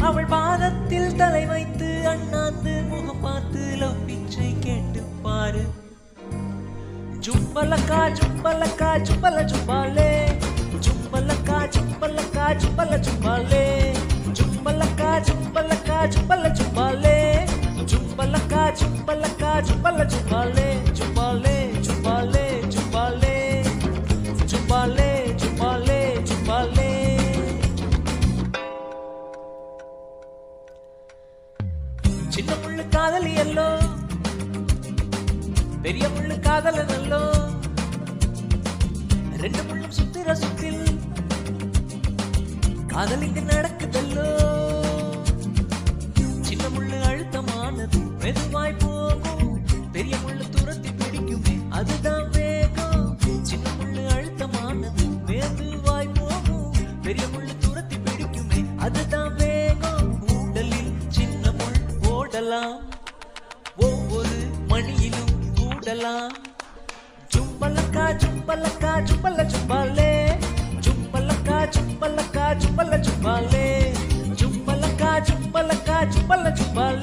அவள் பாதத்தில் தலை வைத்து அண்ணாந்து முகம் பார்த்து லவ் பிச்சை கேட்டு பாரு. ஜும்பலக்கா ஜும்பலக்கா ஜும்பல ஜும்பாலே, ஜும்பலக்கா ஜும்பலக்கா ஜும்பல ஜும்பாலே, ஜும்பலக்கா ஜும்பலக்கா ஜும்பல ஜும்பாலே, ஜும்பலக்கா ஜும்பலக்கா ஜும்பல ஜும்பாலே, ஜும்பாலே ஜும்பாலே ஜும்பாலே ஜும்பாலே ஜும்பாலே ஜும்பாலே. சின்ன முள்ளு காதலி அல்லோ, பெரிய முள்ளு காதலன் அல்லோ, ரெண்டு முள்ளும் சுத்திர சுத்தில் காதலிங்க நடக்குதல்லோ. சின்ன முள்ளு அழுத்தமானது மெதுவாய் போகும், பெரிய முள்ளு துரத்தி பிடிக்குமே அதுதான் வேகம். சின்ன முள்ளு அழுத்தமானது மெதுவாய் போகும், பெரிய முள்ளு துரத்தி பிடிக்குமே அதுதான் வேகம். ஊடலில் சின்ன முள் ஓடலாம், ஒவ்வொரு மணியிலும் கூடலாம். ஜும்பலக்கா ஜும்பலக்கா ஜும்பல ஜும்பாலே, ஜும்பலக்கா ஜும்பலக்கா ஜும்பல ஜும்பாலே, ஜும்பலக்கா ஜும்பலக்கா ஜும்பல ஜும்பாலே.